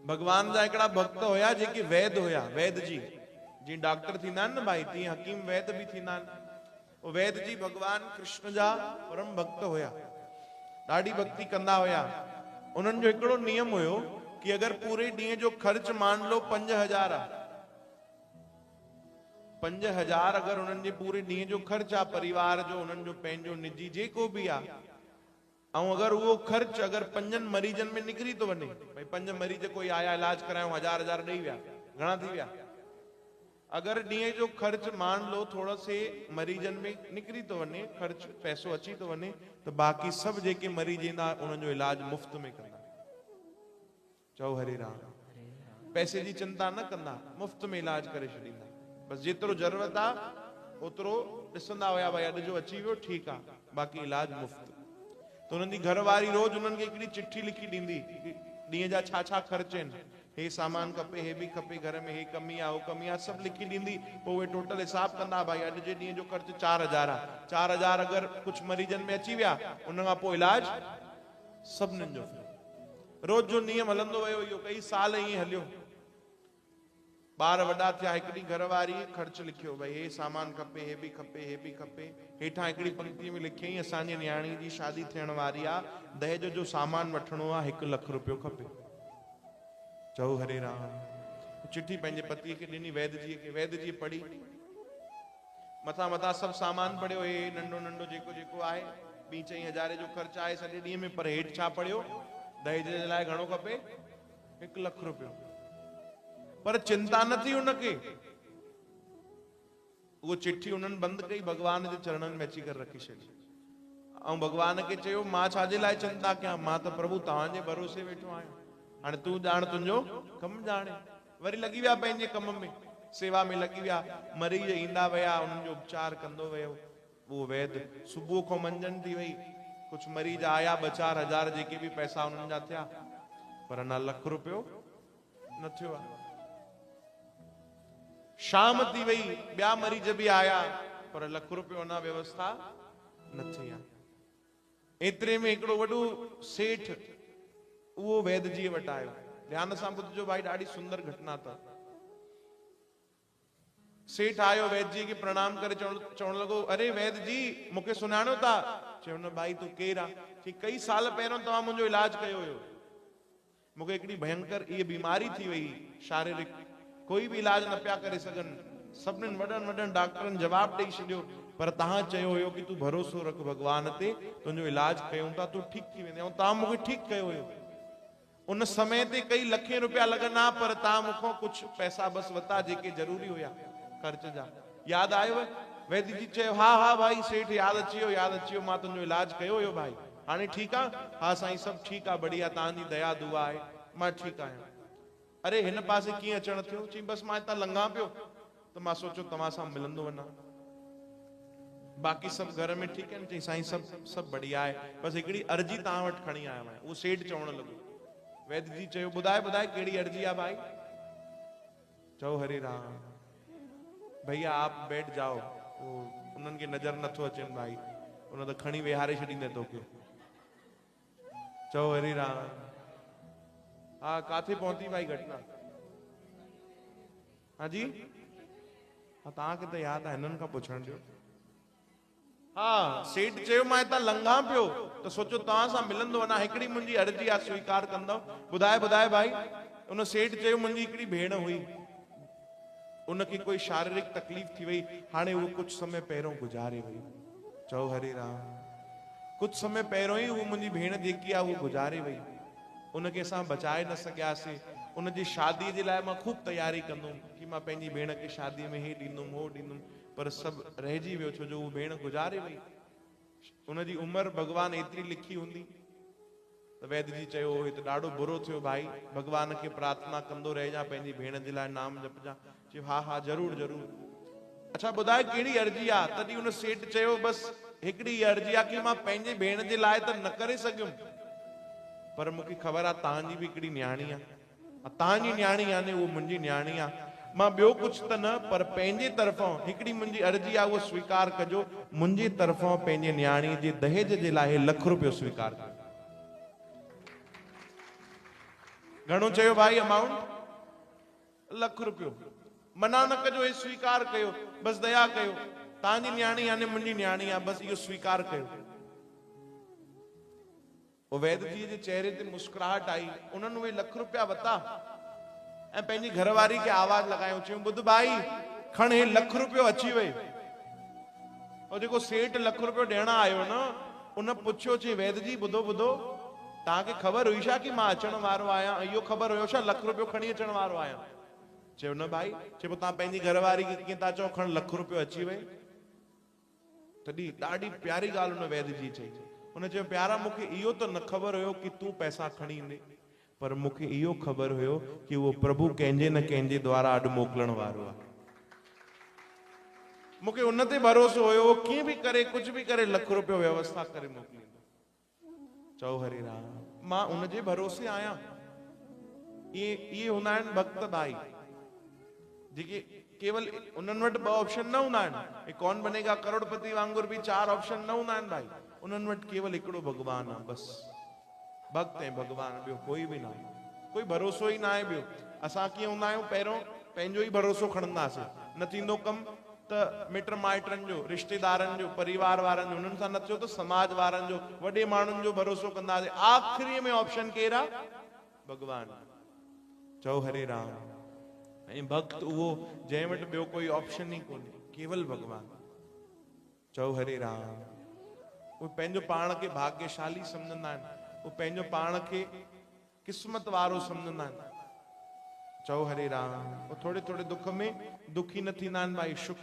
भगवान जा हिकिड़ा भक्त हुया जेके वैद हुया, वैद जी जी डॉक्टर थींदा आहिनि न भाई, तीअं हकीम वैद भी थींदा आहिनि। वो वैद जी भगवान कृष्ण जा परम भक्त हुया, ॾाढी भक्ति कंदा हुया। उन्हनि जो हिकिड़ो नियम हुयो कि अगर पूरे ॾींहं जो ख़र्च मान लो 5000 आहे, 5000 अगर उन्हनि जे पूरे ॾींहं जो ख़र्च आहे, परिवार जो, उन्हनि जो पंहिंजो निजी जेको बि आहे, ऐं अगर वो खर्च अगर 5 मरीजन में निकरी तो वने, भाई 5 मरीज कोई आया इलाज करायो, 1000 ॾेई विया, घणा थी विया। अगर ॾींहं जो खर्च मान लो थोड़ा से मरीजन में निकरी तो वने, खर्च पैसो अची तो वने, तो बाकी सब जेके मरीज ईंदा उन्हनि जो इलाज मुफ्त में कंदा। चओ हरे राम। पैसे जी चिंता न कंदा, मुफ्त में इलाज करे छॾींदा। बस जेतिरो जरूरत आहे ओतिरो ॾिसंदा हुया, भाई अॼु जो अची वियो ठीक आहे, बाकी इलाज मुफ्त। तो उन्हनि जी घरवारी रोज उन्हनि खे हिकिड़ी चिठी लिखी ॾींदी, ॾींहं जा छा छा ख़र्च आहिनि, हे सामान खपे, हे बि खपे, घर में हे कमी आहे, हो कमी आहे, सभु लिखी ॾींदी। पोइ उहे टोटल हिसाब कंदा, भाई अॼु जे ॾींहं जो ख़र्च 4000 आहे, 4000 अगर कुझु मरीजन में अची विया, उन खां पोइ इलाज सभिनीनि जो फ्री। रोज जो नियम हलंदो वियो, इहो कई साल ईअं हलियो। ॿार वॾा थिया, हिकिड़ी घरवारी ख़र्च लिखियो, भाई हे सामान खपे, हे बि खपे, हे बि खपे। हेठां हिकिड़ी पंक्ति में लिखियईं, असांजी न्याणी जी शादी थियण वारी आहे, दहेज जो सामान वठणो आहे, 1 लख रुपयो खपे। चओ हरे राम। चिठी पंहिंजे पतीअ खे ॾिनी, वैद जी खे। वैद जी पढ़ी, मथां मथां सभु सामान पढ़ियो, हे नंढो नंढो जेको जेको आहे, 2-4 जो ख़र्च आहे सॼे ॾींहं में, पर हेठि छा पढ़ियो, दहेज जे लाइ घणो खपे, 1 लख रुपयो। पर चिंता न थी उनखे, वो चिट्ठी उन्हनि बंदि कई, भगवान जे चरणनि में अची करे रखी छॾी। ऐं भगवान खे चयो, मां छाजे लाइ चिंता कयां, मां त प्रभु तव्हांजे भरोसे वेठो आहियां, हाणे तूं ॼाण, तुंहिंजो कमु ॼाणे। वरी लॻी विया पंहिंजे कम में, सेवा में लॻी विया। मरीज ईंदा विया, उन्हनि जो उपचार कंदो वियो वो वैद। सुबुह खां मंझंदि थी वई, कुझु मरीज आया, 2-4 हज़ार जेके बि पैसा उन्हनि जा थिया, पर अञा 1 लख रुपयो न थियो आहे। शाम थी वई, ॿिया मरीज बि आया, पर 1 लख रुपयो अञा व्यवस्था न थी आहे। एतिरे में हिकिड़ो वॾो सेठ उहो वैद जी वटि आयो। ध्यान सां ॿुधजो भाई, ॾाढी सुंदर घटना अथव। सेठ आयो, वैद जी खे प्रणाम करे चवण लॻो, अरे वैद जी, मूंखे सुञाणो था? चयो न भाई, तूं केरु आहे? कि कई साल पहिरियों तव्हां मुंहिंजो इलाज कयो हुयो, मूंखे हिकिड़ी भयंकर इहा बीमारी थी वई शारीरिक, कोई भी इलाज न पिया करे सघनि, सभिनीनि वॾनि वॾनि डॉक्टरनि जवाब ॾेई छॾियो, पर तव्हां चयो हुयो कि तूं भरोसो रख भगवान ते, तुंहिंजो इलाज कयूं था, तूं ठीक थी वेंदे, ऐं तव्हां मूंखे ठीक कयो हुयो। उन समय ते कई लखे रुपया लॻना, पर तव्हां मूंखां कुझु पैसा बस वरिता जेके ज़रूरी हुया ख़र्च जा। यादि आयो? वैद जी चयो, हा हा भाई सेठ, यादि अची वियो, यादि अची वियो, मां तुंहिंजो इलाज कयो हुयो भाई, हाणे ठीकु आहे? हा साईं, सभु ठीकु आहे, बढ़िया, तव्हांजी दया दुआ आहे, मां ठीकु आहियां। अरे हिन पासे कीअं अचण थियो? चई बस मां हितां लंघां पियो, तो मां सोचो तव्हां सां मिलंदो वञा। बाक़ी सभु घर में ठीकु आहिनि? चई साईं सभु बढ़िया आहे, बस हिकिड़ी अर्जी तव्हां वटि खणी आयो आहियां। उहो सेठ चवण लॻो। वैद जी चयो, ॿुधाए ॿुधाए कहिड़ी अर्जी आहे भाई? चओ हरे राम। भैया आप बैठ जाओ, उन्हनि खे नज़र नथो अचनि भाई, उन त खणी वेहारे छॾींदे तोखे। चओ हरे राम। हाँ, काथे पहुती भाई घटना? हाँ जी, हाँ तव्हांखे त यादि आहे, हिननि खां पुछण ॾियो। हाँ, सेठ चयो मां हितां लंघां पियो, त सोचो तव्हां सां मिलंदो वञा, हिकिड़ी मुंहिंजी अर्जी आहे, स्वीकार कंदव? ॿुधाए ॿुधाए भाई। उन सेठ चयो, मुंहिंजी हिकिड़ी भेण हुई, उनखे कोई शारीरिक तकलीफ़ थी वई, हाणे उहो कुझु समय पहिरियों गुज़ारे वई। चओ हरे राम। कुझु समय पहिरियों ई उहो मुंहिंजी भेण जेकी आहे उहो गुज़ारे वई, उनखे असां बचाए न सघियासीं। उनजी शादीअ जे लाइ मां खूब तैयारी कंदुमि कि मां पंहिंजी भेण खे शादीअ में हे ॾींदुमि हो ॾींदुमि, पर सभु रहिजी वियो, छो जो उहो भेण गुज़ारे वई। उनजी उमिरि भगवान एतिरी लिखी हूंदी। त वैद जी चयो, हे त ॾाढो बुरो थियो भाई, भगवान खे प्रार्थना कंदो रहिजां, पंहिंजी भेण जे लाइ नाम जपजां। चयो हा हा ज़रूर ज़रूर। अच्छा ॿुधाए कहिड़ी अर्जी आहे? तॾहिं उन सेठ चयो, बस हिकिड़ी अर्जी आहे कि मां पंहिंजे भेण जे लाइ त न करे सघियुमि, पर मूंखे ख़बर आहे तव्हांजी बि हिकिड़ी न्याणी आहे, तव्हांजी न्याणी यानी उहो मुंहिंजी न्याणी आहे, मां ॿियो कुझु त न, पर पंहिंजे तरफ़ां हिकिड़ी मुंहिंजी अर्जी आहे, उहो स्वीकार कजो, मुंहिंजे तरफ़ां पंहिंजे न्याणी जे दहेज जे लाइ 1 लख रुपयो स्वीकार कयो। घणो चयो भाई अमाउंट? ₹1,00,000। मना न कजो, हे स्वीकार कयो, बस दया कयो, तव्हांजी न्याणी यानी मुंहिंजी न्याणी आहे, बस इहो स्वीकार कयो। वो वैद जी जे चेहरे ते मुस्कुराहट आई। उन्हनि उहे ₹1,00,000 वता ऐं पंहिंजी घरवारी खे आवाज लॻायो, चयूं ॿुध भाई, खण हे ₹1,00,000 अची वई। और जेको सेठ ₹1,00,000 ॾियण आयो न, उन पुछियो, चई वैद जी ॿुधो ॿुधो, तव्हांखे ख़बर हुई छा कि मां अचण वारो आहियां? इहो ख़बर हुयो छा ₹1,00,000 खणी अचण वारो आहियां? चयो न भाई। चए पोइ तव्हां पंहिंजी घरवारी खे कीअं था चओ खण ₹1,00,000 अची वई? तॾहिं ॾाढी प्यारी ॻाल्हि हुन वैद जी चई। उन चयो प्यारा, मूंखे इहो त न ख़बर हुयो कि तूं पैसा खणी ईंदे, पर मूंखे इहो ख़बर हुयो कि उहो प्रभु कंहिंजे न कंहिंजे द्वारा अॼु मोकिलण वारो आहे। मूंखे उन ते भरोसो हुयो, कीअं बि करे कुछ भी करे ₹1,00,000 व्यवस्था करे मोकिलींदो। चओ हरे राम। मां उन जे भरोसे आहियां। ये हूंदा आहिनि भक्त भाई, जेके केवल उन्हनि वटि 2 ऑप्शन न हूंदा आहिनि। कौन बनेगा करोड़पति वांगुर भी 4 ऑप्शन न हूंदा आहिनि भाई। उन्हनि वटि केवल हिकिड़ो भगवान आहे, बस भक्त ऐं भगवान, ॿियो कोई बि न आहे, कोई भरोसो ई न आहे ॿियो। असां कीअं हूंदा आहियूं, पहिरियों पंहिंजो ई भरोसो खणंदासीं, न थींदो कमु त मिट माइटनि जो, रिश्तेदारनि जो, परिवार वारनि जो, उन्हनि सां न थियो त समाज वारनि जो, वॾे माण्हुनि जो भरोसो कंदासीं। आख़िरी में ऑप्शन केरु आहे? भगवान। चओ हरे राम। ऐं भक्त उहो जंहिं वटि ॿियो कोई ऑप्शन ई कोन्हे, केवल भगवान। चओ हरे राम। वो पंहिंजो पाण खे भाग्यशाली सम्झंदा आहिनि, वो पंहिंजो पाण खे क़िस्मत वारो सम्झंदा आहिनि। चओ हरे राम। वो थोड़े थोड़े दुख में दुखी न थींदा आहिनि भाई, सुख